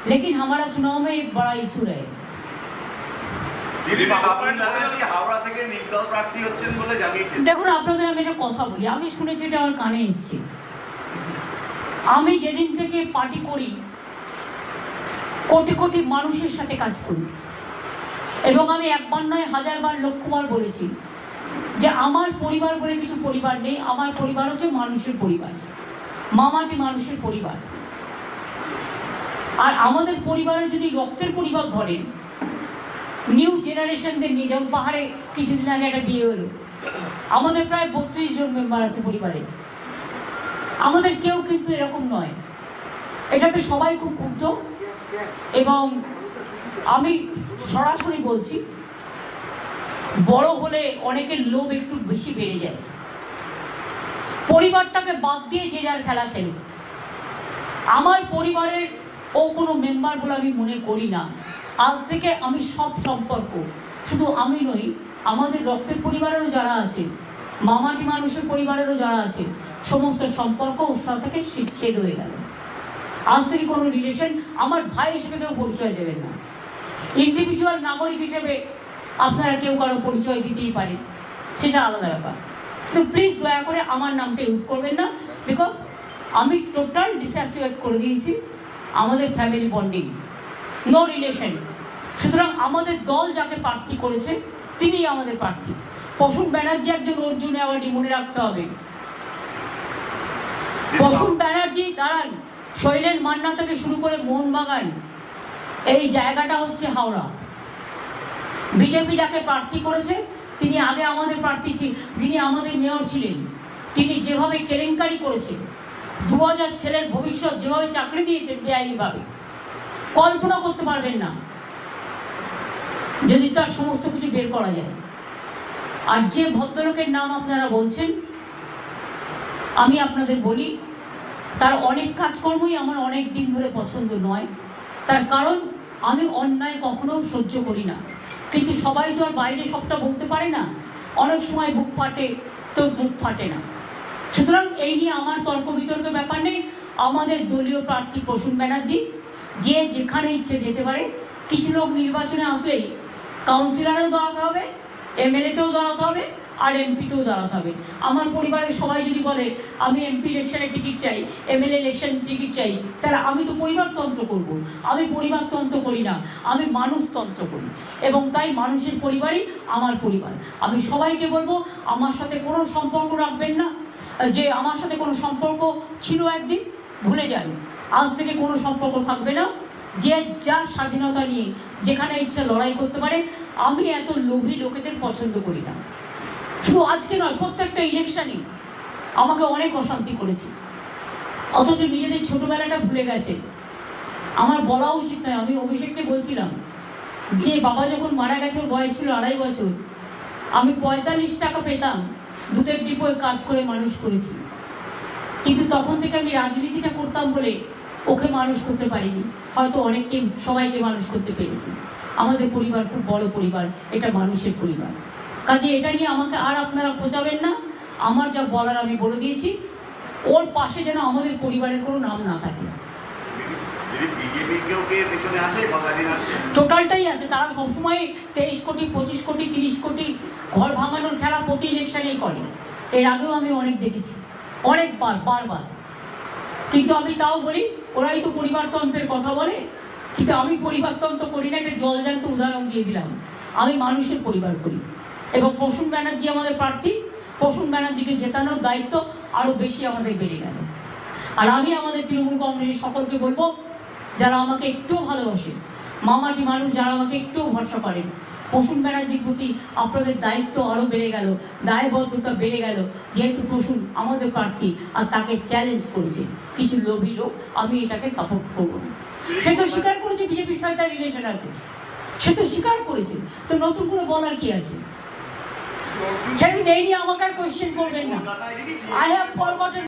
लेकिन हमारा चुनाव में एक बड़ा इशू रहे। দেখুন আপনাদের আমি একটা কথা বলি, আমি শুনেছি এটা আমার কানে এসছে। আমি যেদিন থেকে পার্টি করি কোটি কোটি মানুষের সাথে কাজ করি এবং আমি একবার নয় হাজারবার লক্ষবার বলেছি যে আমার পরিবার বলে কিছু পরিবার নেই, আমার পরিবার হচ্ছে মানুষের পরিবার, মামাটি মানুষের পরিবার। আর আমাদের পরিবারে যদি রক্তের পরিবার ধরেন, নিউ জেনারেশনদের নিয়ে, যেমন পাহাড়ে কিছুদিন আগে একটা বিয়ে হলো, আমাদের প্রায় 32 জন মেম্বার আছে পরিবারে। আমাদের কেউ কিন্তু এরকম নয়, এটাতে সবাই খুব ক্ষুব্ধ এবং আমি সরাসরি বলছি বড় হলে অনেকের লোভ একটু বেশি বেড়ে যায়। পরিবারটাকে বাদ দিয়ে যে যার খেলা খেলে। আমার পরিবারের ও কোনো মেম্বার বলে আমি মনে করি না। আজ থেকে আমি সব সম্পর্ক, শুধু আমি নই, আমাদের রক্তের পরিবারেরও যারা আছে, মামাটি মানুষের পরিবারেরও যারা আছে, সমস্ত সম্পর্ক ওর সাথে ছেদ হয়ে গেল। আজ থেকে কোনো রিলেশন, আমার ভাই হিসেবে কেউ পরিচয় দেবেন না। ইন্ডিভিজুয়াল নাগরিক হিসেবে আপনারা কেউ কারো পরিচয় দিতেই পারেন, সেটা আলাদা ব্যাপার। তো প্লিজ দয়া করে আমার নামটা ইউজ করবেন না, বিকজ আমি টোটাল ডিসঅ্যাসোসিয়েট করে দিয়েছি আমাদের ফ্যামিলি বন্ডিং, নো রিলেশন। সুতরাং আমাদের দল যাকে প্রার্থী করেছে তিনি আমাদের প্রার্থী। প্রসূন ব্যানার্জি একজন অর্জুন অ্যাওয়ার্ডি, মনে রাখতে হবে। প্রসূন ব্যানার্জি দাঁড়ান, শৈলেন মান্না থেকে শুরু করে মোহনবাগান, এই জায়গাটা হচ্ছে হাওড়া। বিজেপি যাকে প্রার্থী করেছে তিনি আগে আমাদের প্রার্থী ছিলেন, যিনি আমাদের মেয়র ছিলেন, তিনি যেভাবে কেলেঙ্কারি করেছেন, 2000 ছেলের ভবিষ্যৎ যেভাবে চাকরি দিয়েছেন বেআইনি ভাবে, কল্পনা করতে পারবেন না যদি তার সমস্ত কিছু বের করা যায়। আর যে ভদ্রলোকের নাম আপনারা বলছেন, আমি আপনাদের বলি তার অনেক কাজকর্মই আমার অনেক দিন ধরে পছন্দ নয়। তার কারণ আমি অন্যায় কখনো সহ্য করি না, কিন্তু সবাই তো আর বাইরে সবটা বলতে পারে না। অনেক সময় বুক ফাটে তো বুক ফাটে না। সুতরাং এই নিয়ে আমার তর্ক বিতর্কের ব্যাপার নেই। আমাদের দলীয় প্রার্থী প্রসূন ব্যানার্জি, যে যেখানে ইচ্ছে যেতে পারে। কিছু লোক নির্বাচনে আসলেই কাউন্সিলরেও দাঁড়াতে হবে, এমএলএতেও দাঁড়াতে হবে, আর এমপিতেও দাঁড়াতে হবে। আমার পরিবারের সবাই যদি বলে আমি এমপি ইলেকশনের টিকিট চাই, এমএলএ ইলেকশন টিকিট চাই, তাহলে আমি তো পরিবারতন্ত্র করব। আমি পরিবারতন্ত্র করি না, আমি মানুষতন্ত্র করি। এবং তাই মানুষের পরিবারই আমার পরিবার। আমি সবাইকে বলবো আমার সাথে কোনো সম্পর্ক রাখবেন না, যে আমার সাথে কোনো সম্পর্ক ছিল একদিন, ভুলে যান। আজ থেকে কোনো সম্পর্ক থাকবে না। যে যার স্বাধীনতা নিয়ে যেখানে ইচ্ছা লড়াই করতে পারে। আমি এত লোভী লোকেদের পছন্দ করি না। শুধু আজকে নয়, প্রত্যেকটা ইলেকশনই আমাকে অনেক অশান্তি করেছে, অথচ নিজেদের ছোটবেলাটা ভুলে গেছে। আমার বলা উচিত নয়, আমি অভিষেককে বলছিলাম যে বাবা যখন মারা গেছে, ওর বয়স ছিল 2.5 বছর, আমি 45 টাকা পেতাম, দুধের ডিপোয় কাজ করে মানুষ করেছি। কিন্তু তখন থেকে আমি রাজনীতিটা করতাম বলে ওকে মানুষ করতে পারিনি, হয়তো অনেককে সবাইকে মানুষ করতে পেরেছি। আমাদের পরিবার খুব বড় পরিবার, এটা মানুষের পরিবার। কাজে এটা নিয়ে আমাকে আর আপনারা খোঁজাবেন না। আমার যা বলার আমি বলে দিয়েছি। ওর পাশে যেন আমাদের পরিবারের কোনো নাম না থাকে। টোটালটাই আছে, তারা সবসময় 23 কোটি 25 কোটি 30 কোটি ঘর ভাঙানোর খেলা প্রতি ইলেকশনেই করে। এর আগেও আমি অনেক দেখেছি, অনেকবার, বারবার। কিন্তু আমি তাও বলি, ওরাই তো পরিবারতন্ত্রের কথা বলে, কিন্তু আমি পরিবারতন্ত্র করি না। একটা জলজান্ত উদাহরণ দিয়ে দিলাম, আমি মানুষের পরিবার করি। এবং প্রসূন ব্যানার্জি আমাদের প্রার্থী, প্রসূন ব্যানার্জিকে জেতানোর দায়িত্ব আরো বেশি আমাদের বেড়ে গেল। আর আমি আমাদের তৃণমূল কংগ্রেসের সকলকে বলবো, যারা আমাকে একটু ভালোবাসে, মামাটি মানুষ যারা আমাকে একটু ভরসা করেন, প্রসূন ব্যানার্জির প্রতি আপনাদের দায়িত্ব আরো বেড়ে গেল, দায়বদ্ধতা বেড়ে গেল। যেহেতু প্রসূন আমাদের প্রার্থী আর তাকে চ্যালেঞ্জ করেছে কিছু লোভী লোক, আমি এটাকে সাপোর্ট করবো না। সে তো স্বীকার করেছে বিজেপির সাথে তার রিলেশন আছে, সে তো স্বীকার করেছে, তো নতুন করে বলার কি আছে? সেদিন এই নিয়ে আমাকে আর কোয়েশ্চেন করবেন না। I have forgotten.